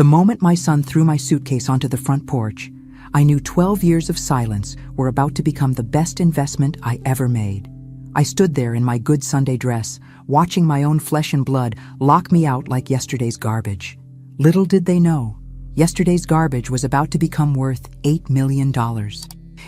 The moment my son threw my suitcase onto the front porch, I knew 12 years of silence were about to become the best investment I ever made. I stood there in my good Sunday dress, watching my own flesh and blood lock me out like yesterday's garbage. Little did they know, yesterday's garbage was about to become worth $8 million.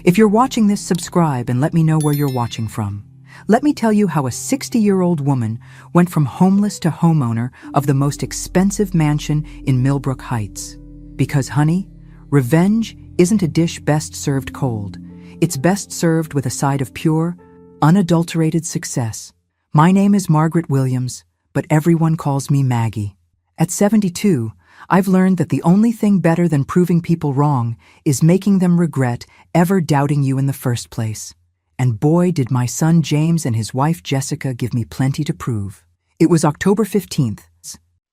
If you're watching this, subscribe and let me know where you're watching from. Let me tell you how a 60-year-old woman went from homeless to homeowner of the most expensive mansion in Millbrook Heights. Because, honey, revenge isn't a dish best served cold. It's best served with a side of pure, unadulterated success. My name is Margaret Williams, but everyone calls me Maggie. At 72, I've learned that the only thing better than proving people wrong is making them regret ever doubting you in the first place. And boy, did my son James and his wife Jessica give me plenty to prove. It was October 15th,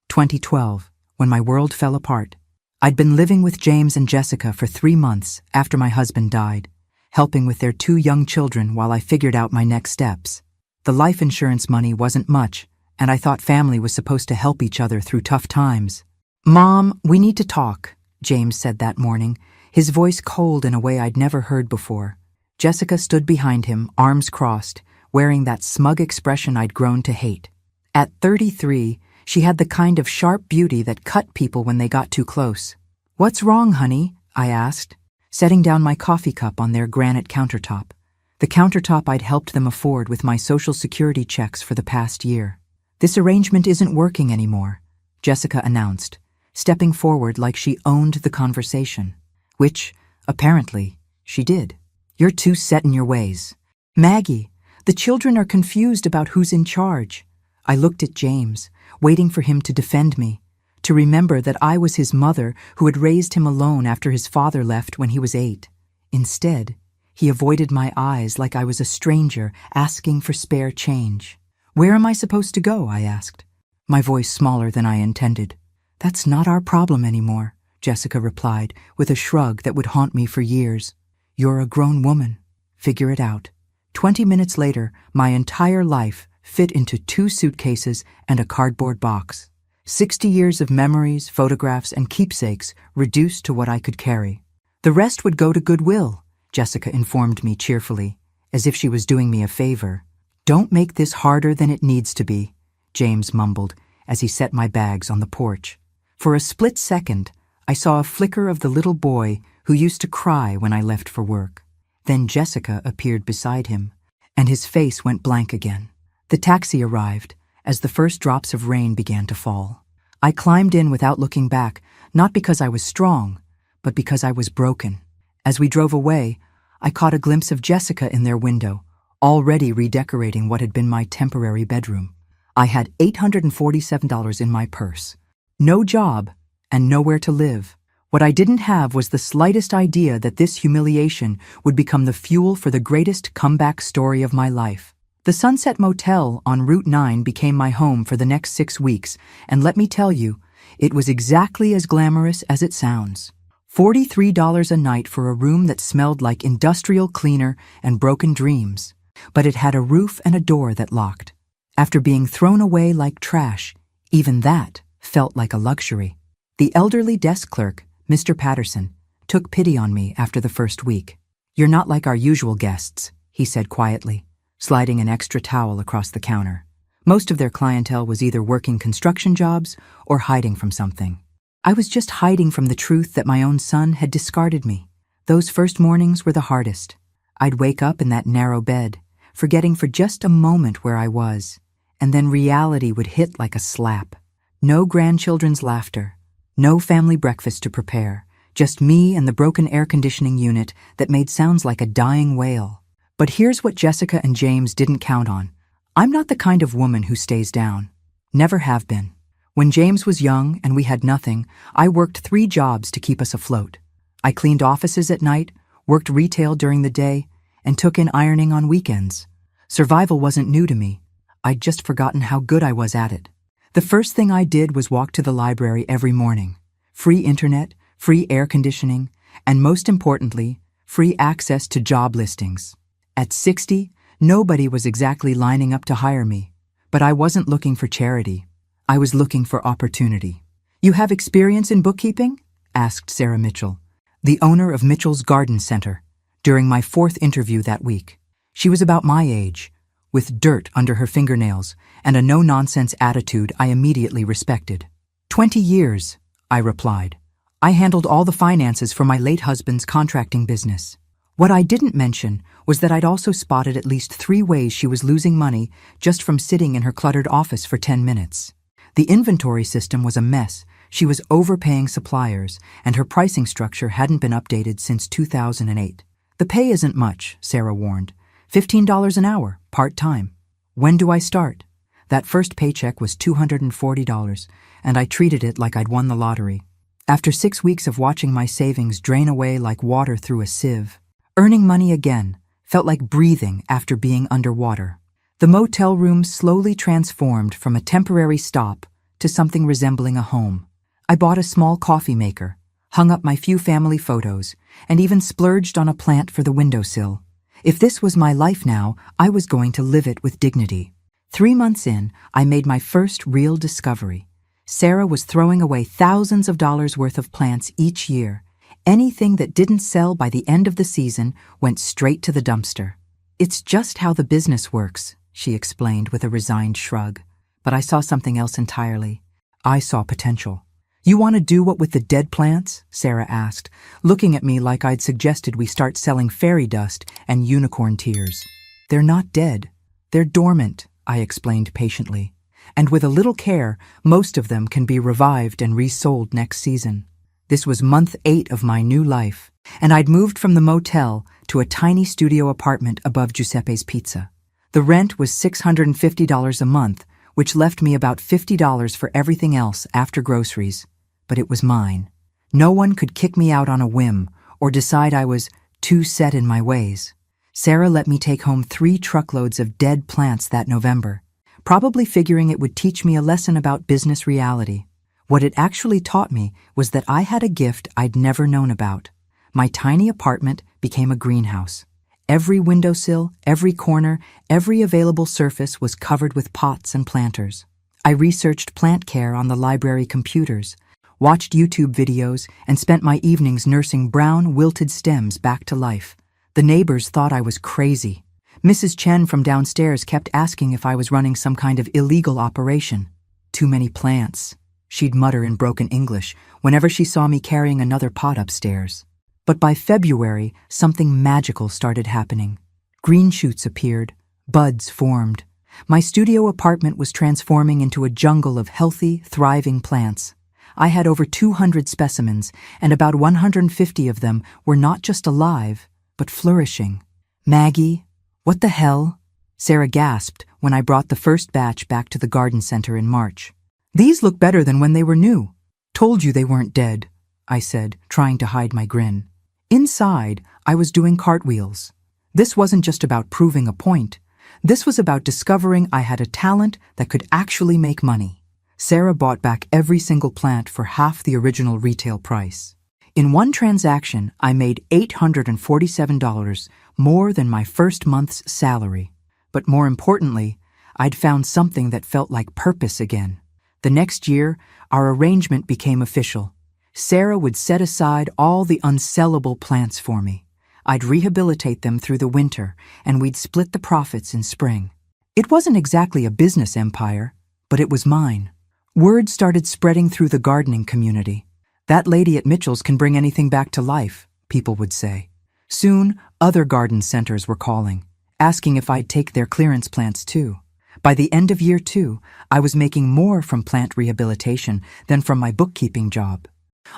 2012, when my world fell apart. I'd been living with James and Jessica for 3 months after my husband died, helping with their 2 young children while I figured out my next steps. The life insurance money wasn't much, and I thought family was supposed to help each other through tough times. "Mom, we need to talk," James said that morning, his voice cold in a way I'd never heard before. Jessica stood behind him, arms crossed, wearing that smug expression I'd grown to hate. At 33, she had the kind of sharp beauty that cut people when they got too close. "What's wrong, honey?" I asked, setting down my coffee cup on their granite countertop, the countertop I'd helped them afford with my Social Security checks for the past year. "This arrangement isn't working anymore," Jessica announced, stepping forward like she owned the conversation, which, apparently, she did. "You're too set in your ways. Maggie, the children are confused about who's in charge." I looked at James, waiting for him to defend me, to remember that I was his mother who had raised him alone after his father left when he was 8. Instead, he avoided my eyes like I was a stranger asking for spare change. "Where am I supposed to go?" I asked, my voice smaller than I intended. "That's not our problem anymore," Jessica replied with a shrug that would haunt me for years. "You're a grown woman. Figure it out." 20 minutes later, my entire life fit into 2 suitcases and a cardboard box. 60 years of memories, photographs, and keepsakes reduced to what I could carry. "The rest would go to Goodwill," Jessica informed me cheerfully, as if she was doing me a favor. "Don't make this harder than it needs to be," James mumbled as he set my bags on the porch. For a split second, I saw a flicker of the little boy who used to cry when I left for work. Then Jessica appeared beside him, and his face went blank again. The taxi arrived as the first drops of rain began to fall. I climbed in without looking back, not because I was strong, but because I was broken. As we drove away, I caught a glimpse of Jessica in their window, already redecorating what had been my temporary bedroom. I had $847 in my purse, no job, and nowhere to live. What I didn't have was the slightest idea that this humiliation would become the fuel for the greatest comeback story of my life. The Sunset Motel on Route 9 became my home for the next 6 weeks, and let me tell you, it was exactly as glamorous as it sounds. $43 a night for a room that smelled like industrial cleaner and broken dreams, but it had a roof and a door that locked. After being thrown away like trash, even that felt like a luxury. The elderly desk clerk, Mr. Patterson, took pity on me after the first week. "You're not like our usual guests," he said quietly, sliding an extra towel across the counter. Most of their clientele was either working construction jobs or hiding from something. I was just hiding from the truth that my own son had discarded me. Those first mornings were the hardest. I'd wake up in that narrow bed, forgetting for just a moment where I was, and then reality would hit like a slap. No grandchildren's laughter, no family breakfast to prepare, just me and the broken air conditioning unit that made sounds like a dying whale. But here's what Jessica and James didn't count on. I'm not the kind of woman who stays down. Never have been. When James was young and we had nothing, I worked 3 jobs to keep us afloat. I cleaned offices at night, worked retail during the day, and took in ironing on weekends. Survival wasn't new to me. I'd just forgotten how good I was at it. The first thing I did was walk to the library every morning. Free internet, free air conditioning, and most importantly, free access to job listings. At 60, nobody was exactly lining up to hire me, but I wasn't looking for charity. I was looking for opportunity. You have experience in bookkeeping? Asked Sarah Mitchell, the owner of Mitchell's Garden Center, during my 4th interview that week. She was about my age, with dirt under her fingernails and a no-nonsense attitude I immediately respected. 20 years, I replied. I handled all the finances for my late husband's contracting business. What I didn't mention was that I'd also spotted at least 3 ways she was losing money just from sitting in her cluttered office for 10 minutes. The inventory system was a mess. She was overpaying suppliers, and her pricing structure hadn't been updated since 2008. The pay isn't much, Sarah warned. $15 an hour, part-time. When do I start? That first paycheck was $240, and I treated it like I'd won the lottery. After 6 weeks of watching my savings drain away like water through a sieve, earning money again felt like breathing after being underwater. The motel room slowly transformed from a temporary stop to something resembling a home. I bought a small coffee maker, hung up my few family photos, and even splurged on a plant for the windowsill. If this was my life now, I was going to live it with dignity. 3 months in, I made my first real discovery. Sarah was throwing away thousands of dollars worth of plants each year. Anything that didn't sell by the end of the season went straight to the dumpster. It's just how the business works, she explained with a resigned shrug. But I saw something else entirely. I saw potential. You want to do what with the dead plants? Sarah asked, looking at me like I'd suggested we start selling fairy dust and unicorn tears. They're not dead. They're dormant, I explained patiently. And with a little care, most of them can be revived and resold next season. This was month 8 of my new life, and I'd moved from the motel to a tiny studio apartment above Giuseppe's Pizza. The rent was $650 a month, which left me about $50 for everything else after groceries. But it was mine. No one could kick me out on a whim or decide I was too set in my ways. Sarah let me take home 3 truckloads of dead plants that November, probably figuring it would teach me a lesson about business reality. What it actually taught me was that I had a gift I'd never known about. My tiny apartment became a greenhouse. Every windowsill, every corner, every available surface was covered with pots and planters. I researched plant care on the library computers, watched YouTube videos, and spent my evenings nursing brown, wilted stems back to life. The neighbors thought I was crazy. Mrs. Chen from downstairs kept asking if I was running some kind of illegal operation. Too many plants, she'd mutter in broken English whenever she saw me carrying another pot upstairs. But by February, something magical started happening. Green shoots appeared, buds formed. My studio apartment was transforming into a jungle of healthy, thriving plants. I had over 200 specimens, and about 150 of them were not just alive, but flourishing. Maggie, what the hell? Sarah gasped when I brought the first batch back to the garden center in March. These look better than when they were new. Told you they weren't dead, I said, trying to hide my grin. Inside, I was doing cartwheels. This wasn't just about proving a point. This was about discovering I had a talent that could actually make money. Sarah bought back every single plant for half the original retail price. In one transaction, I made $847, more than my first month's salary. But more importantly, I'd found something that felt like purpose again. The next year, our arrangement became official. Sarah would set aside all the unsellable plants for me. I'd rehabilitate them through the winter, and we'd split the profits in spring. It wasn't exactly a business empire, but it was mine. Word started spreading through the gardening community. That lady at Mitchell's can bring anything back to life, people would say. Soon, other garden centers were calling, asking if I'd take their clearance plants too. By the end of year 2, I was making more from plant rehabilitation than from my bookkeeping job.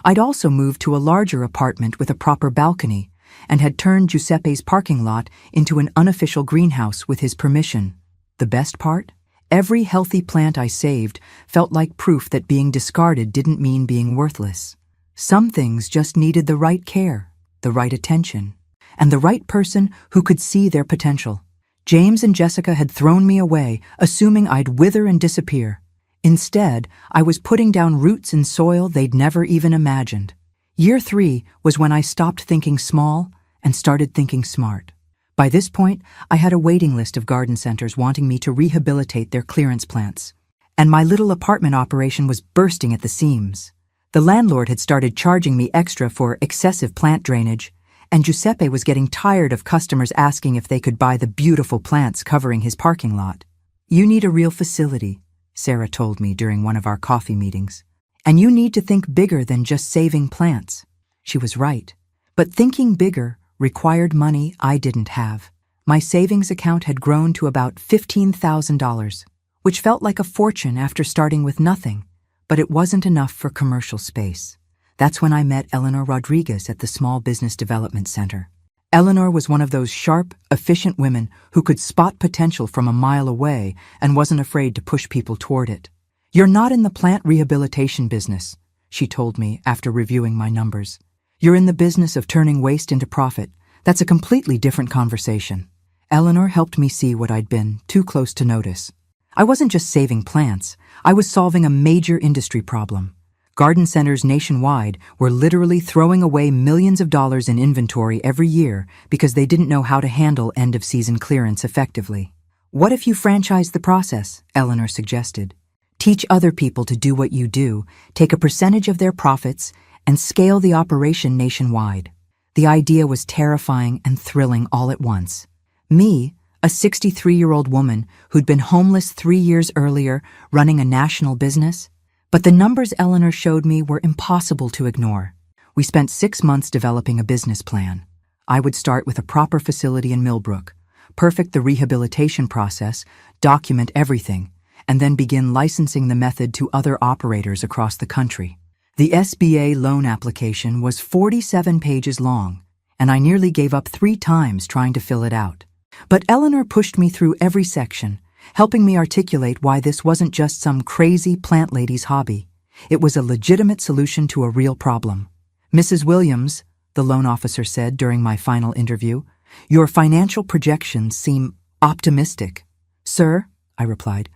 I'd also moved to a larger apartment with a proper balcony and had turned Giuseppe's parking lot into an unofficial greenhouse with his permission. The best part? Every healthy plant I saved felt like proof that being discarded didn't mean being worthless. Some things just needed the right care, the right attention, and the right person who could see their potential. James and Jessica had thrown me away, assuming I'd wither and disappear. Instead, I was putting down roots in soil they'd never even imagined. Year 3 was when I stopped thinking small and started thinking smart. By this point, I had a waiting list of garden centers wanting me to rehabilitate their clearance plants. And my little apartment operation was bursting at the seams. The landlord had started charging me extra for excessive plant drainage, and Giuseppe was getting tired of customers asking if they could buy the beautiful plants covering his parking lot. "You need a real facility," Sarah told me during one of our coffee meetings. "And you need to think bigger than just saving plants." She was right. But thinking bigger required money I didn't have. My savings account had grown to about $15,000, which felt like a fortune after starting with nothing, but it wasn't enough for commercial space. That's when I met Eleanor Rodriguez at the Small Business Development Center. Eleanor was one of those sharp, efficient women who could spot potential from a mile away and wasn't afraid to push people toward it. "You're not in the plant rehabilitation business," she told me after reviewing my numbers. "You're in the business of turning waste into profit. That's a completely different conversation." Eleanor helped me see what I'd been too close to notice. I wasn't just saving plants, I was solving a major industry problem. Garden centers nationwide were literally throwing away millions of dollars in inventory every year because they didn't know how to handle end-of-season clearance effectively. "What if you franchise the process?" Eleanor suggested. "Teach other people to do what you do, take a percentage of their profits, and scale the operation nationwide." The idea was terrifying and thrilling all at once. Me, a 63-year-old woman who'd been homeless 3 years earlier, running a national business? But the numbers Eleanor showed me were impossible to ignore. We spent 6 months developing a business plan. I would start with a proper facility in Millbrook, perfect the rehabilitation process, document everything, and then begin licensing the method to other operators across the country. The SBA loan application was 47 pages long, and I nearly gave up 3 times trying to fill it out. But Eleanor pushed me through every section, helping me articulate why this wasn't just some crazy plant lady's hobby. It was a legitimate solution to a real problem. "Mrs. Williams," the loan officer said during my final interview, "your financial projections seem optimistic." "Sir," I replied,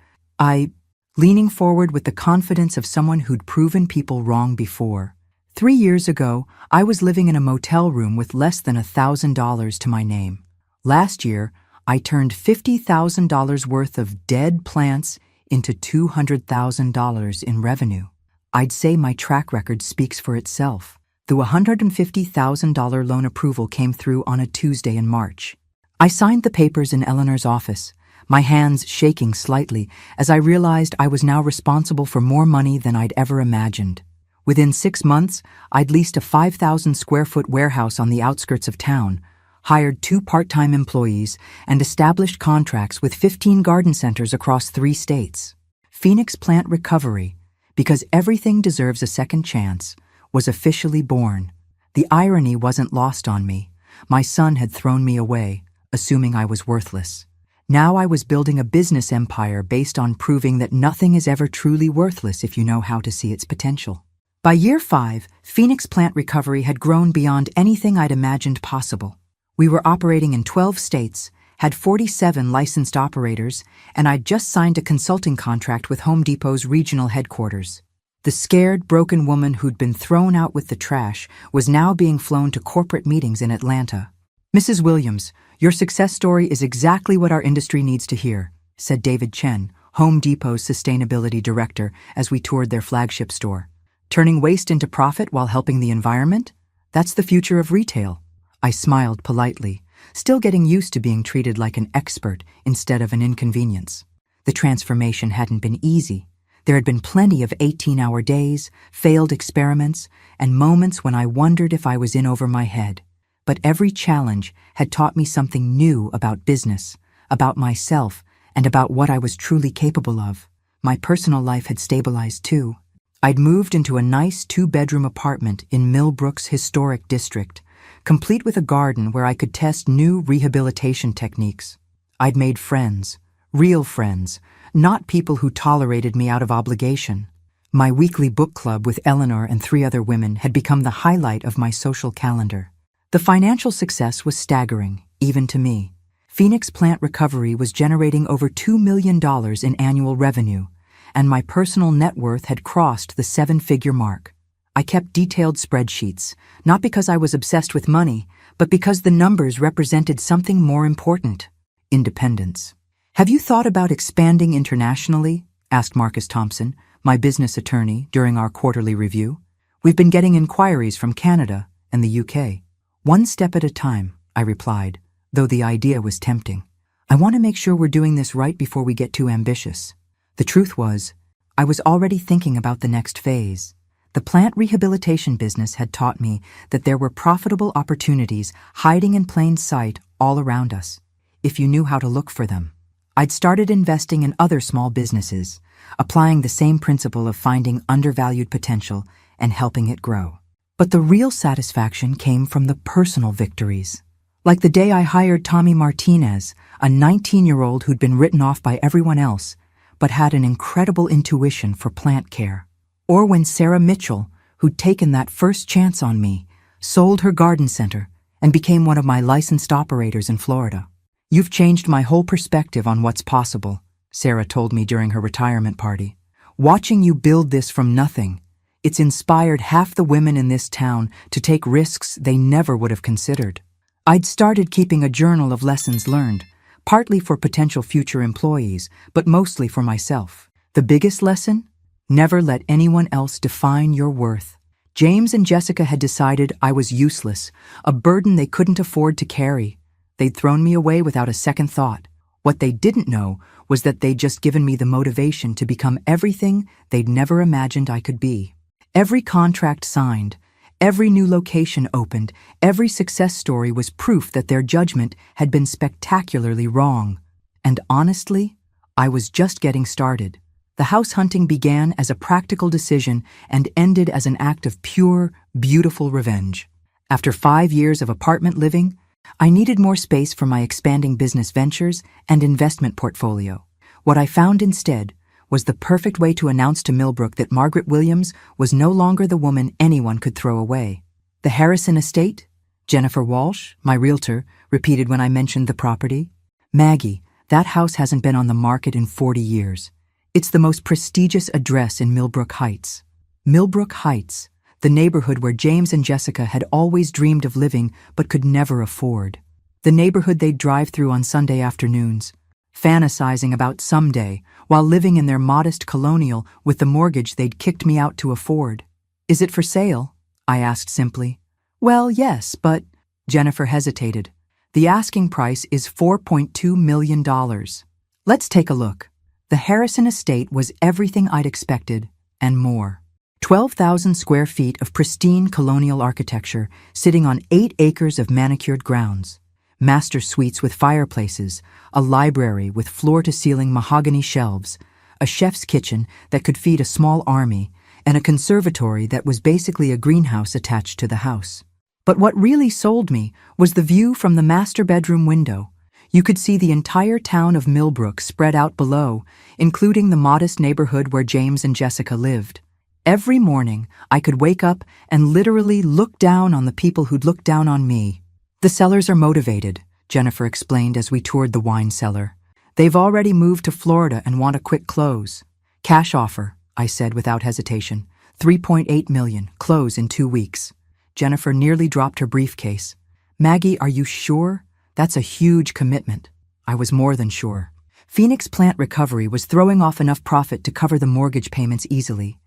leaning forward with the confidence of someone who'd proven people wrong before. 3 years ago, I was living in a motel room with less than $1,000 to my name. Last year, I turned $50,000 worth of dead plants into $200,000 in revenue. I'd say my track record speaks for itself. The $150,000 loan approval came through on a Tuesday in March. I signed the papers in Eleanor's office, my hands shaking slightly as I realized I was now responsible for more money than I'd ever imagined. Within 6 months, I'd leased a 5,000-square-foot warehouse on the outskirts of town, hired 2 part-time employees, and established contracts with 15 garden centers across 3 states. Phoenix Plant Recovery, because everything deserves a second chance, was officially born. The irony wasn't lost on me. My son had thrown me away, assuming I was worthless. Now I was building a business empire based on proving that nothing is ever truly worthless if you know how to see its potential. By year 5, Phoenix Plant Recovery had grown beyond anything I'd imagined possible. We were operating in 12 states, had 47 licensed operators, and I'd just signed a consulting contract with Home Depot's regional headquarters. The scared, broken woman who'd been thrown out with the trash was now being flown to corporate meetings in Atlanta. "Mrs. Williams, your success story is exactly what our industry needs to hear," said David Chen, Home Depot's sustainability director, as we toured their flagship store. "Turning waste into profit while helping the environment? That's the future of retail." I smiled politely, still getting used to being treated like an expert instead of an inconvenience. The transformation hadn't been easy. There had been plenty of 18-hour days, failed experiments, and moments when I wondered if I was in over my head. But every challenge had taught me something new about business, about myself, and about what I was truly capable of. My personal life had stabilized too. I'd moved into a nice 2-bedroom apartment in Millbrook's historic district, complete with a garden where I could test new rehabilitation techniques. I'd made friends, real friends, not people who tolerated me out of obligation. My weekly book club with Eleanor and 3 other women had become the highlight of my social calendar. The financial success was staggering, even to me. Phoenix Plant Recovery was generating over $2 million in annual revenue, and my personal net worth had crossed the 7-figure mark. I kept detailed spreadsheets, not because I was obsessed with money, but because the numbers represented something more important: independence. "Have you thought about expanding internationally?" asked Marcus Thompson, my business attorney, during our quarterly review. We've been getting inquiries from Canada and the UK. One step at a time, I replied, though the idea was tempting. I want to make sure we're doing this right before we get too ambitious. The truth was, I was already thinking about the next phase. The plant rehabilitation business had taught me that there were profitable opportunities hiding in plain sight all around us, if you knew how to look for them. I'd started investing in other small businesses, applying the same principle of finding undervalued potential and helping it grow. But the real satisfaction came from the personal victories. Like the day I hired Tommy Martinez, a 19-year-old who'd been written off by everyone else, but had an incredible intuition for plant care. Or when Sarah Mitchell, who'd taken that first chance on me, sold her garden center and became one of my licensed operators in Florida. "You've changed my whole perspective on what's possible," Sarah told me during her retirement party. "Watching you build this from nothing, it's inspired half the women in this town to take risks they never would have considered." I'd started keeping a journal of lessons learned, partly for potential future employees, but mostly for myself. The biggest lesson? Never let anyone else define your worth. James and Jessica had decided I was useless, a burden they couldn't afford to carry. They'd thrown me away without a second thought. What they didn't know was that they'd just given me the motivation to become everything they'd never imagined I could be. Every contract signed, every new location opened, every success story was proof that their judgment had been spectacularly wrong. And honestly, I was just getting started. The house hunting began as a practical decision and ended as an act of pure, beautiful revenge. After 5 years of apartment living, I needed more space for my expanding business ventures and investment portfolio. What I found instead was the perfect way to announce to Millbrook that Margaret Williams was no longer the woman anyone could throw away. "The Harrison estate?" Jennifer Walsh, my realtor, repeated when I mentioned the property. "Maggie, that house hasn't been on the market in 40 years. It's the most prestigious address in Millbrook Heights." Millbrook Heights, the neighborhood where James and Jessica had always dreamed of living but could never afford. The neighborhood they'd drive through on Sunday afternoons, fantasizing about someday, while living in their modest colonial with the mortgage they'd kicked me out to afford. "Is it for sale?" I asked simply. "Well, yes, but—" Jennifer hesitated. "The asking price is $4.2 million. Let's take a look." The Harrison estate was everything I'd expected, and more. 12,000 square feet of pristine colonial architecture sitting on 8 acres of manicured grounds. Master suites with fireplaces, a library with floor-to-ceiling mahogany shelves, a chef's kitchen that could feed a small army, and a conservatory that was basically a greenhouse attached to the house. But what really sold me was the view from the master bedroom window. You could see the entire town of Millbrook spread out below, including the modest neighborhood where James and Jessica lived. Every morning, I could wake up and literally look down on the people who'd looked down on me. "The sellers are motivated," Jennifer explained as we toured the wine cellar. "They've already moved to Florida and want a quick close." "Cash offer," I said without hesitation. $3.8 million, close in 2 weeks. Jennifer nearly dropped her briefcase. "Maggie, are you sure? That's a huge commitment." I was more than sure. Phoenix Plant Recovery was throwing off enough profit to cover the mortgage payments easily.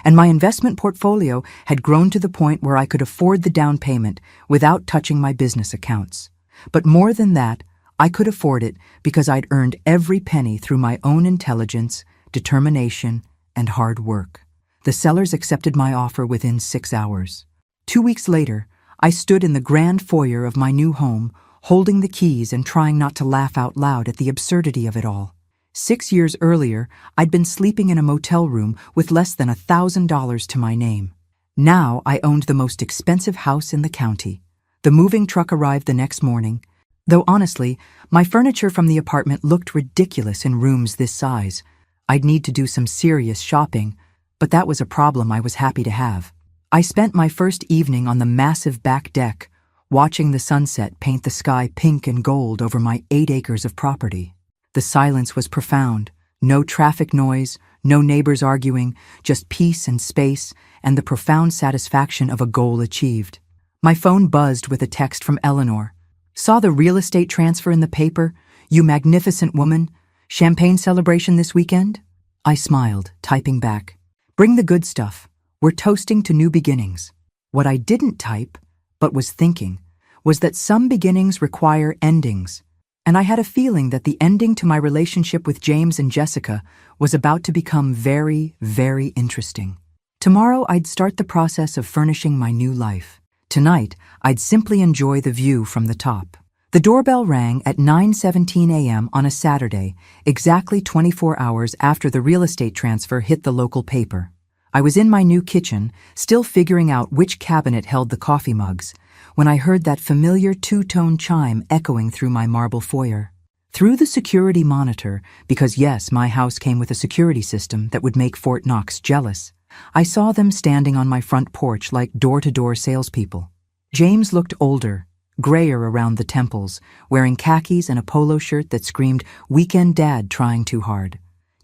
And my investment portfolio had grown to the point where I could afford the down payment without touching my business accounts. But more than that, I could afford it because I'd earned every penny through my own intelligence, determination, and hard work. The sellers accepted my offer within 6 hours. 2 weeks later, I stood in the grand foyer of my new home, holding the keys and trying not to laugh out loud at the absurdity of it all. 6 years earlier, I'd been sleeping in a motel room with less than $1,000 to my name. Now I owned the most expensive house in the county. The moving truck arrived the next morning, though honestly, my furniture from the apartment looked ridiculous in rooms this size. I'd need to do some serious shopping, but that was a problem I was happy to have. I spent my first evening on the massive back deck, watching the sunset paint the sky pink and gold over my 8 acres of property. The silence was profound. No traffic noise, no neighbors arguing, just peace and space and the profound satisfaction of a goal achieved. My phone buzzed with a text from Eleanor. "Saw the real estate transfer in the paper, you magnificent woman. Champagne celebration this weekend?" I smiled, typing back. "Bring the good stuff. We're toasting to new beginnings. What I didn't type, but was thinking, was that some beginnings require endings. And I had a feeling that the ending to my relationship with James and Jessica was about to become very, very interesting. Tomorrow I'd start the process of furnishing my new life. Tonight, I'd simply enjoy the view from the top. The doorbell rang at 9:17 a.m. on a Saturday, exactly 24 hours after the real estate transfer hit the local paper. I was in my new kitchen, still figuring out which cabinet held the coffee mugs, when I heard that familiar two-tone chime echoing through my marble foyer. Through the security monitor, because yes, my house came with a security system that would make Fort Knox jealous, I saw them standing on my front porch like door-to-door salespeople. James looked older, grayer around the temples, wearing khakis and a polo shirt that screamed, "Weekend Dad trying too hard."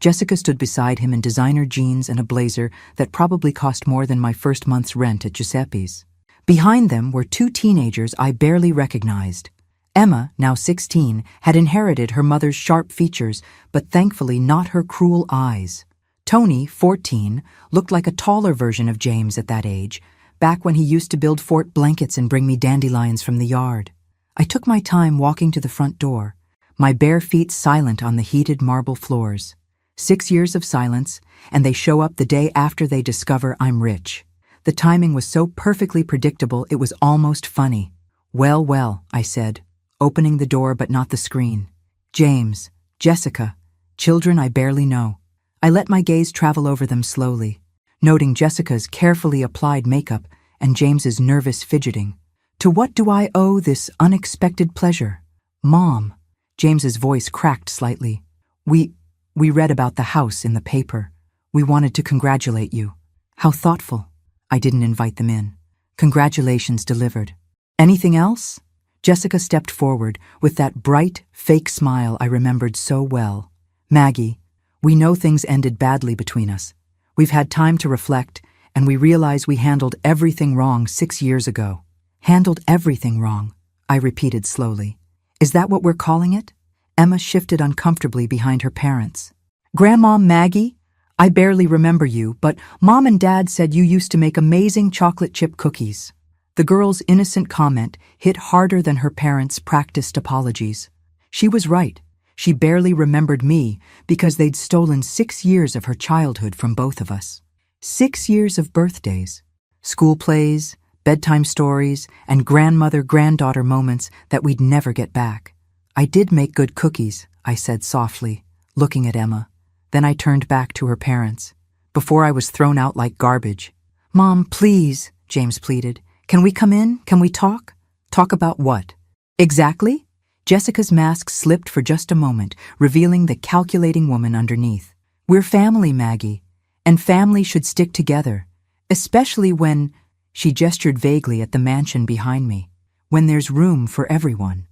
Jessica stood beside him in designer jeans and a blazer that probably cost more than my first month's rent at Giuseppe's. Behind them were two teenagers I barely recognized. Emma, now 16, had inherited her mother's sharp features, but thankfully not her cruel eyes. Tony, 14, looked like a taller version of James at that age, back when he used to build fort blankets and bring me dandelions from the yard. I took my time walking to the front door, my bare feet silent on the heated marble floors. 6 years of silence, and they show up the day after they discover I'm rich. The timing was so perfectly predictable it was almost funny. "Well, well," I said, opening the door but not the screen. "James, Jessica, children I barely know." I let my gaze travel over them slowly, noting Jessica's carefully applied makeup and James's nervous fidgeting. "To what do I owe this unexpected pleasure?" "Mom," James's voice cracked slightly. We read about the house in the paper. We wanted to congratulate you." "How thoughtful." I didn't invite them in. "Congratulations delivered." "Anything else?" Jessica stepped forward with that bright, fake smile I remembered so well. "Maggie, we know things ended badly between us. We've had time to reflect, and we realize we handled everything wrong 6 years ago." "Handled everything wrong," I repeated slowly. "Is that what we're calling it?" Emma shifted uncomfortably behind her parents. "Grandma Maggie, I barely remember you, but Mom and Dad said you used to make amazing chocolate chip cookies." The girl's innocent comment hit harder than her parents' practiced apologies. She was right. She barely remembered me because they'd stolen 6 years of her childhood from both of us. 6 years of birthdays, school plays, bedtime stories, and grandmother-granddaughter moments that we'd never get back. "I did make good cookies," I said softly, looking at Emma. Then I turned back to her parents, before I was thrown out like garbage. "Mom, please," James pleaded. "Can we come in? Can we talk?" "Talk about what?" "Exactly?" Jessica's mask slipped for just a moment, revealing the calculating woman underneath. "We're family, Maggie, and family should stick together, especially when—" She gestured vaguely at the mansion behind me. "When there's room for everyone."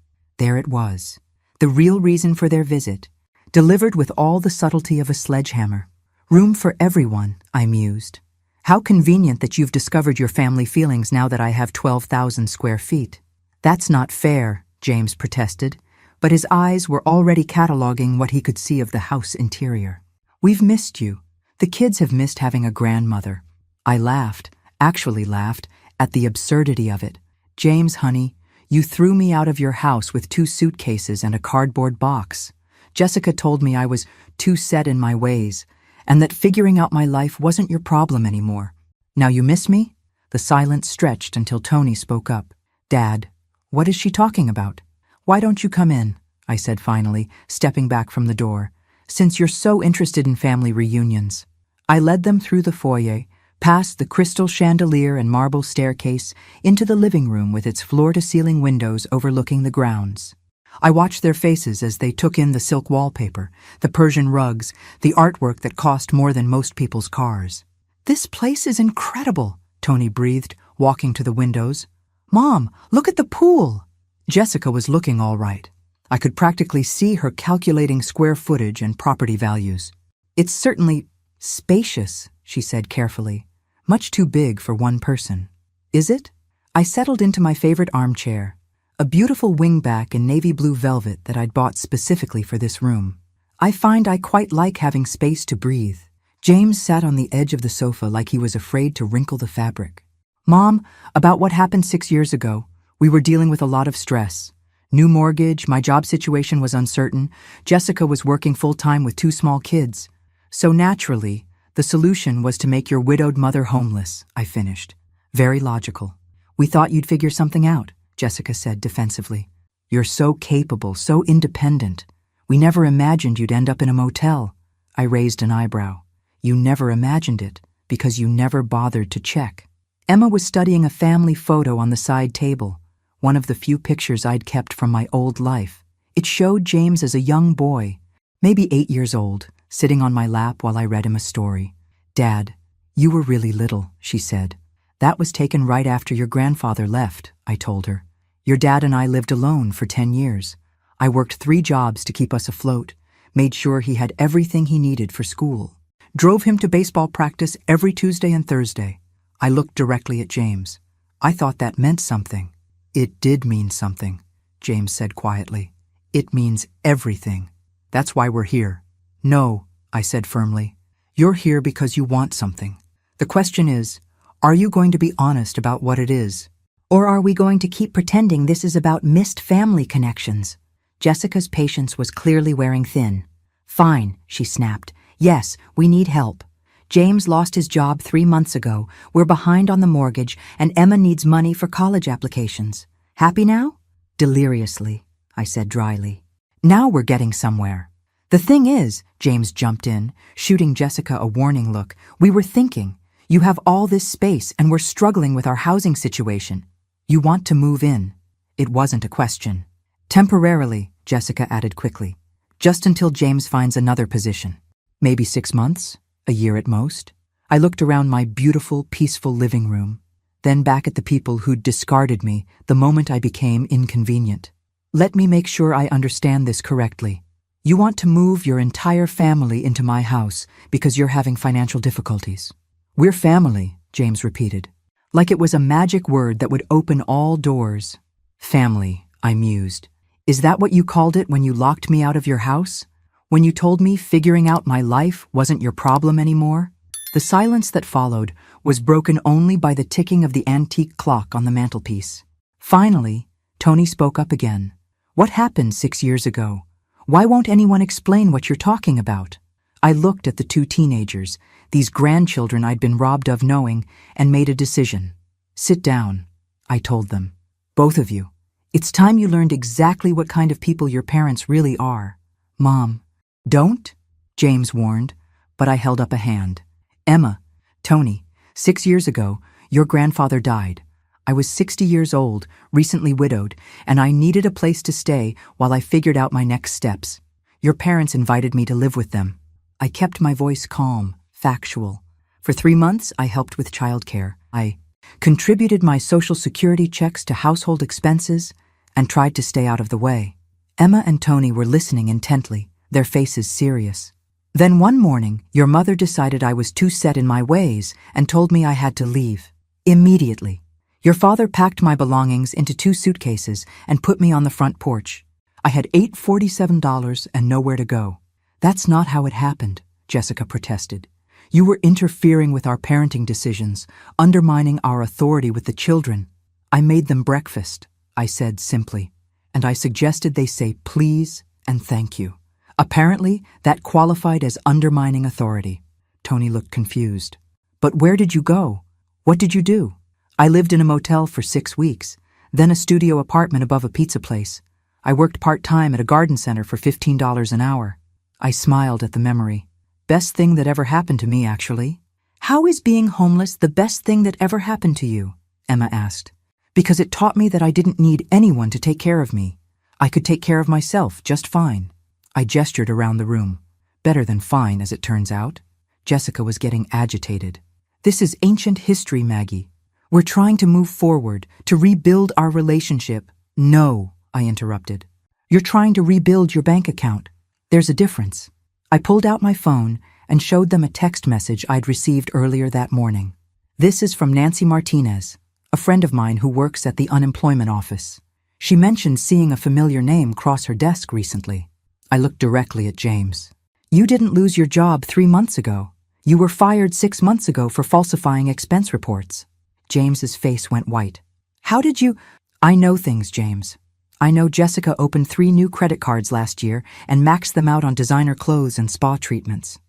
There it was, the real reason for their visit, delivered with all the subtlety of a sledgehammer. "Room for everyone," I mused. "How convenient that you've discovered your family feelings now that I have 12,000 square feet." "That's not fair," James protested, but his eyes were already cataloging what he could see of the house interior. "We've missed you. The kids have missed having a grandmother." I laughed, actually laughed, at the absurdity of it. "James, honey, you threw me out of your house with 2 suitcases and a cardboard box. Jessica told me I was too set in my ways, and that figuring out my life wasn't your problem anymore. Now you miss me?" The silence stretched until Tony spoke up. "Dad, what is she talking about?" "Why don't you come in?" I said finally, stepping back from the door, "since you're so interested in family reunions." I led them through the foyer, past the crystal chandelier and marble staircase, into the living room with its floor-to-ceiling windows overlooking the grounds. I watched their faces as they took in the silk wallpaper, the Persian rugs, the artwork that cost more than most people's cars. "This place is incredible," Tony breathed, walking to the windows. "Mom, look at the pool!" Jessica was looking all right. I could practically see her calculating square footage and property values. "It's certainly spacious," she said carefully. "Much too big for one person." "Is it?" I settled into my favorite armchair, a beautiful wingback in navy blue velvet that I'd bought specifically for this room. "I find I quite like having space to breathe. James sat on the edge of the sofa like he was afraid to wrinkle the fabric. Mom, about what happened 6 years ago. We were dealing with a lot of stress. New mortgage, my job situation was uncertain. Jessica was working full-time with 2 small kids. So naturally, the solution was to make your widowed mother homeless, I finished. Very logical. We thought you'd figure something out, Jessica said defensively. You're so capable, so independent. We never imagined you'd end up in a motel. I raised an eyebrow. You never imagined it, because you never bothered to check. Emma was studying a family photo on the side table, one of the few pictures I'd kept from my old life. It showed James as a young boy, maybe 8 years old, sitting on my lap while I read him a story. Dad, you were really little, she said. That was taken right after your grandfather left, I told her. Your dad and I lived alone for 10 years. I worked 3 jobs to keep us afloat, made sure he had everything he needed for school. Drove him to baseball practice every Tuesday and Thursday. I looked directly at James. I thought that meant something. It did mean something, James said quietly. It means everything. That's why we're here. No, I said firmly. You're here because you want something. The question is, are you going to be honest about what it is? Or are we going to keep pretending this is about missed family connections? Jessica's patience was clearly wearing thin. Fine, she snapped. Yes, we need help. James lost his job 3 months ago. We're behind on the mortgage, and Emma needs money for college applications. Happy now? Deliriously, I said dryly. Now we're getting somewhere. The thing is, James jumped in, shooting Jessica a warning look, we were thinking, you have all this space and we're struggling with our housing situation. You want to move in. It wasn't a question. Temporarily, Jessica added quickly, just until James finds another position. Maybe 6 months? A year at most. I looked around my beautiful, peaceful living room, then back at the people who'd discarded me the moment I became inconvenient. Let me make sure I understand this correctly. You want to move your entire family into my house because you're having financial difficulties. We're family, James repeated, like it was a magic word that would open all doors. Family, I mused. Is that what you called it when you locked me out of your house? When you told me figuring out my life wasn't your problem anymore? The silence that followed was broken only by the ticking of the antique clock on the mantelpiece. Finally, Tony spoke up again. What happened 6 years ago? Why won't anyone explain what you're talking about? I looked at the 2 teenagers, these grandchildren I'd been robbed of knowing, and made a decision. Sit down, I told them. Both of you. It's time you learned exactly what kind of people your parents really are. Mom. Don't, James warned, but I held up a hand. Emma, Tony, 6 years ago, your grandfather died. I was 60 years old, recently widowed, and I needed a place to stay while I figured out my next steps. Your parents invited me to live with them. I kept my voice calm, factual. For 3 months, I helped with childcare. I contributed my Social Security checks to household expenses and tried to stay out of the way. Emma and Tony were listening intently, their faces serious. Then one morning, your mother decided I was too set in my ways and told me I had to leave. Immediately. Your father packed my belongings into 2 suitcases and put me on the front porch. I had $847 and nowhere to go. That's not how it happened, Jessica protested. You were interfering with our parenting decisions, undermining our authority with the children. I made them breakfast, I said simply, and I suggested they say please and thank you. Apparently, that qualified as undermining authority. Tony looked confused. But where did you go? What did you do? I lived in a motel for 6 weeks, then a studio apartment above a pizza place. I worked part-time at a garden center for $15 an hour. I smiled at the memory. Best thing that ever happened to me, actually. How is being homeless the best thing that ever happened to you? Emma asked. Because it taught me that I didn't need anyone to take care of me. I could take care of myself just fine. I gestured around the room. Better than fine, as it turns out. Jessica was getting agitated. This is ancient history, Maggie. We're trying to move forward, to rebuild our relationship. No, I interrupted. You're trying to rebuild your bank account. There's a difference. I pulled out my phone and showed them a text message I'd received earlier that morning. This is from Nancy Martinez, a friend of mine who works at the unemployment office. She mentioned seeing a familiar name cross her desk recently. I looked directly at James. You didn't lose your job 3 months ago. You were fired 6 months ago for falsifying expense reports. James's face went white. How did you— I know things, James. I know Jessica opened 3 new credit cards last year and maxed them out on designer clothes and spa treatments.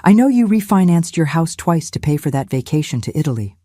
I know you refinanced your house twice to pay for that vacation to Italy.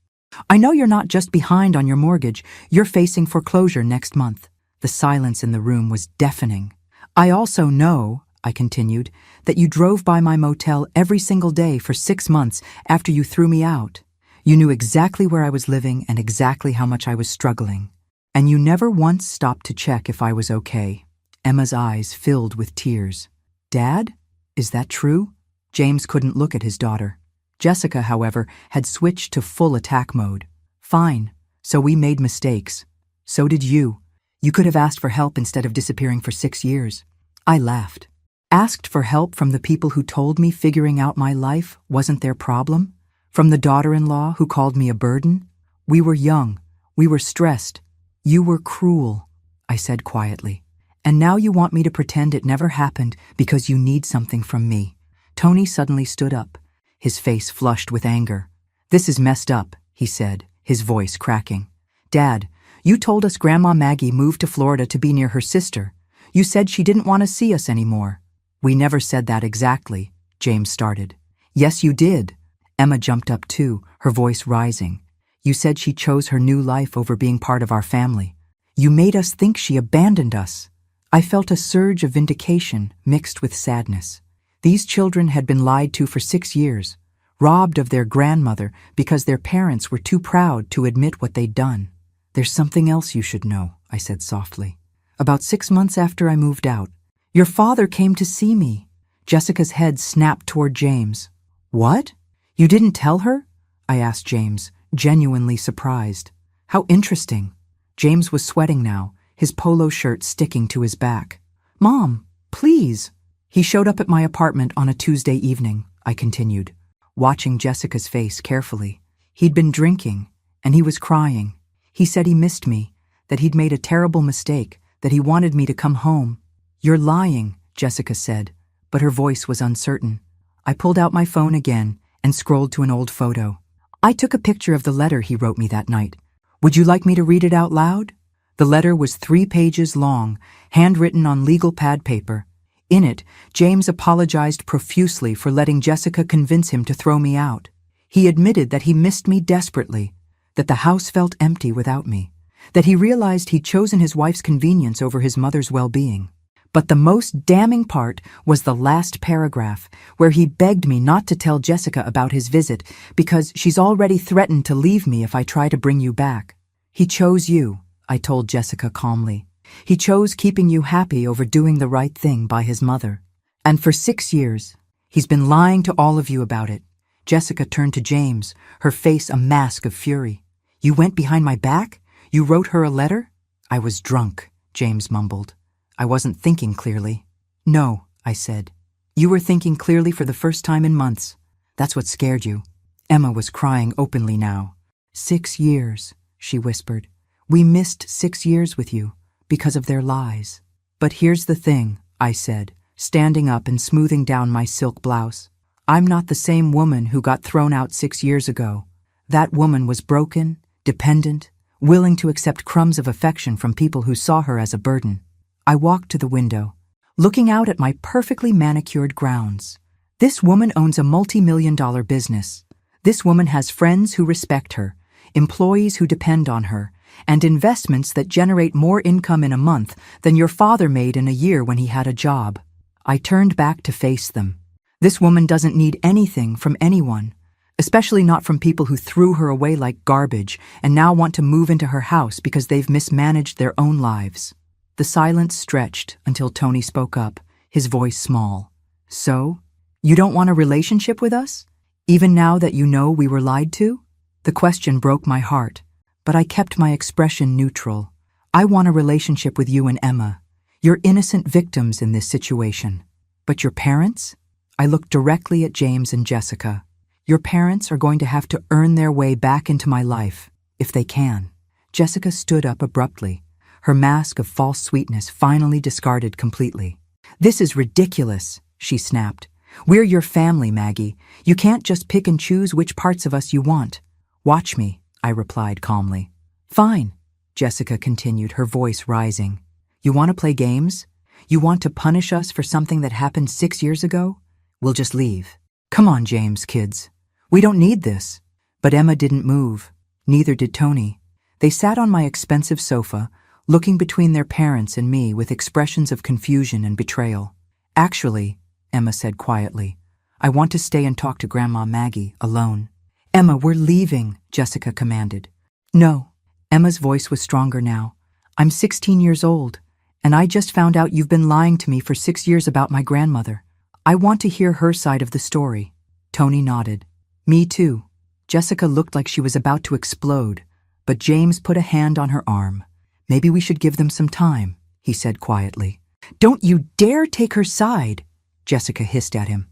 I know you're not just behind on your mortgage, you're facing foreclosure next month. The silence in the room was deafening. I also know, I continued, that you drove by my motel every single day for 6 months after you threw me out. You knew exactly where I was living and exactly how much I was struggling. And you never once stopped to check if I was okay. Emma's eyes filled with tears. Dad? Is that true? James couldn't look at his daughter. Jessica, however, had switched to full attack mode. Fine, so we made mistakes. So did you. You could have asked for help instead of disappearing for 6 years. I laughed. Asked for help from the people who told me figuring out my life wasn't their problem? From the daughter-in-law who called me a burden? We were young. We were stressed. You were cruel, I said quietly. And now you want me to pretend it never happened because you need something from me. Tony suddenly stood up, his face flushed with anger. This is messed up, he said, his voice cracking. Dad, you told us Grandma Maggie moved to Florida to be near her sister. You said she didn't want to see us anymore. We never said that exactly, James started. Yes, you did. Emma jumped up too, her voice rising. You said she chose her new life over being part of our family. You made us think she abandoned us. I felt a surge of vindication mixed with sadness. These children had been lied to for 6 years, robbed of their grandmother because their parents were too proud to admit what they'd done. There's something else you should know, I said softly. About 6 months after I moved out, your father came to see me. Jessica's head snapped toward James. What? You didn't tell her? I asked James, genuinely surprised. How interesting. James was sweating now, his polo shirt sticking to his back. Mom, please. He showed up at my apartment on a Tuesday evening, I continued, watching Jessica's face carefully. He'd been drinking, and he was crying. He said he missed me, that he'd made a terrible mistake, that he wanted me to come home. You're lying, Jessica said, but her voice was uncertain. I pulled out my phone again and scrolled to an old photo. I took a picture of the letter he wrote me that night. Would you like me to read it out loud? The letter was 3 pages long, handwritten on legal pad paper. In it, James apologized profusely for letting Jessica convince him to throw me out. He admitted that he missed me desperately, that the house felt empty without me, that he realized he'd chosen his wife's convenience over his mother's well-being. But the most damning part was the last paragraph, where he begged me not to tell Jessica about his visit because she's already threatened to leave me if I try to bring you back. He chose you, I told Jessica calmly. He chose keeping you happy over doing the right thing by his mother. And for 6 years, he's been lying to all of you about it. Jessica turned to James, her face a mask of fury. You went behind my back? You wrote her a letter? I was drunk, James mumbled. I wasn't thinking clearly. No, I said. You were thinking clearly for the first time in months. That's what scared you. Emma was crying openly now. 6 years, she whispered. We missed 6 years with you because of their lies. But here's the thing, I said, standing up and smoothing down my silk blouse. I'm not the same woman who got thrown out 6 years ago. That woman was broken, dependent, willing to accept crumbs of affection from people who saw her as a burden. I walked to the window, looking out at my perfectly manicured grounds. This woman owns a multi-million-dollar business. This woman has friends who respect her, employees who depend on her, and investments that generate more income in a month than your father made in a year when he had a job. I turned back to face them. This woman doesn't need anything from anyone, especially not from people who threw her away like garbage and now want to move into her house because they've mismanaged their own lives. The silence stretched until Tony spoke up, his voice small. So, you don't want a relationship with us? Even now that you know we were lied to? The question broke my heart, but I kept my expression neutral. I want a relationship with you and Emma. You're innocent victims in this situation. But your parents? I looked directly at James and Jessica. Your parents are going to have to earn their way back into my life, if they can. Jessica stood up abruptly, her mask of false sweetness finally discarded completely. This is ridiculous, she snapped. We're your family, Maggie. You can't just pick and choose which parts of us you want. Watch me, I replied calmly. Fine, Jessica continued, her voice rising. You want to play games? You want to punish us for something that happened 6 years ago? We'll just leave. Come on, James, kids. We don't need this. But Emma didn't move. Neither did Tony. They sat on my expensive sofa, looking between their parents and me with expressions of confusion and betrayal. Actually, Emma said quietly, I want to stay and talk to Grandma Maggie alone. Emma, we're leaving, Jessica commanded. No. Emma's voice was stronger now. I'm 16 years old, and I just found out you've been lying to me for 6 years about my grandmother. I want to hear her side of the story. Tony nodded. Me too. Jessica looked like she was about to explode, but James put a hand on her arm. Maybe we should give them some time, he said quietly. Don't you dare take her side, Jessica hissed at him.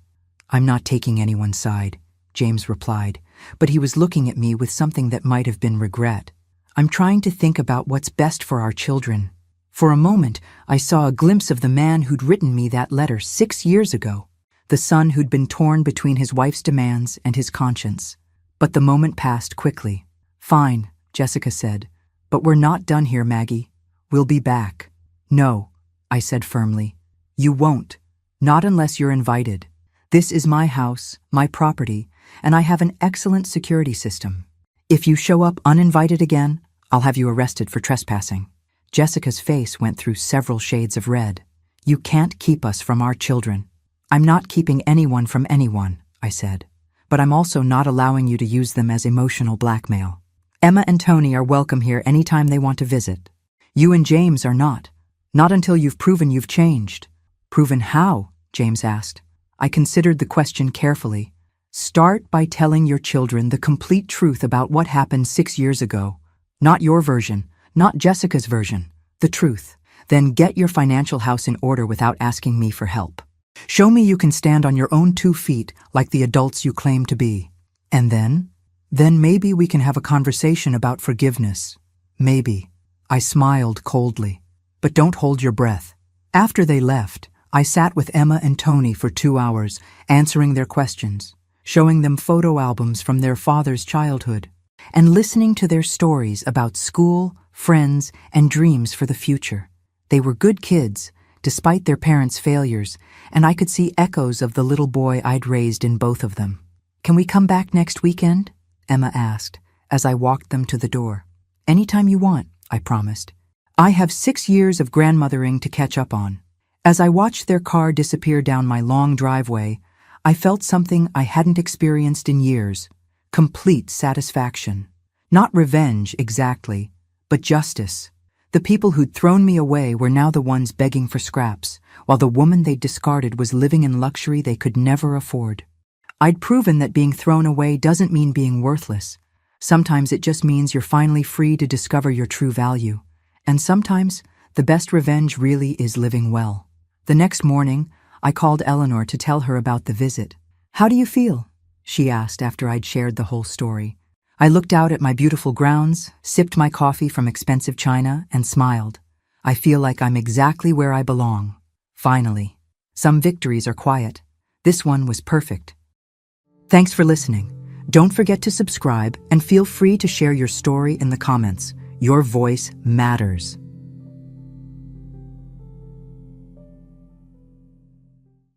I'm not taking anyone's side, James replied, but he was looking at me with something that might have been regret. I'm trying to think about what's best for our children. For a moment, I saw a glimpse of the man who'd written me that letter 6 years ago, the son who'd been torn between his wife's demands and his conscience. But the moment passed quickly. Fine, Jessica said, but we're not done here, Maggie. We'll be back. No, I said firmly. You won't. Not unless you're invited. This is my house, my property, and I have an excellent security system. If you show up uninvited again, I'll have you arrested for trespassing. Jessica's face went through several shades of red. You can't keep us from our children. I'm not keeping anyone from anyone, I said, but I'm also not allowing you to use them as emotional blackmail. Emma and Tony are welcome here anytime they want to visit. You and James are not. Not until you've proven you've changed. Proven how? James asked. I considered the question carefully. Start by telling your children the complete truth about what happened 6 years ago. Not your version, not Jessica's version, the truth. Then get your financial house in order without asking me for help. Show me you can stand on your own 2 feet like the adults you claim to be. And then maybe we can have a conversation about forgiveness. Maybe. I smiled coldly. But don't hold your breath. After they left, I sat with Emma and Tony for 2 hours, answering their questions, showing them photo albums from their father's childhood, and listening to their stories about school, friends, and dreams for the future. They were good kids, despite their parents' failures, and I could see echoes of the little boy I'd raised in both of them. Can we come back next weekend? Emma asked, as I walked them to the door. Anytime you want, I promised. I have 6 years of grandmothering to catch up on. As I watched their car disappear down my long driveway, I felt something I hadn't experienced in years. Complete satisfaction. Not revenge, exactly, but justice. The people who'd thrown me away were now the ones begging for scraps, while the woman they'd discarded was living in luxury they could never afford. I'd proven that being thrown away doesn't mean being worthless. Sometimes it just means you're finally free to discover your true value. And sometimes, the best revenge really is living well. The next morning, I called Eleanor to tell her about the visit. How do you feel? She asked after I'd shared the whole story. I looked out at my beautiful grounds, sipped my coffee from expensive china, and smiled. I feel like I'm exactly where I belong. Finally. Some victories are quiet. This one was perfect. Thanks for listening. Don't forget to subscribe and feel free to share your story in the comments. Your voice matters.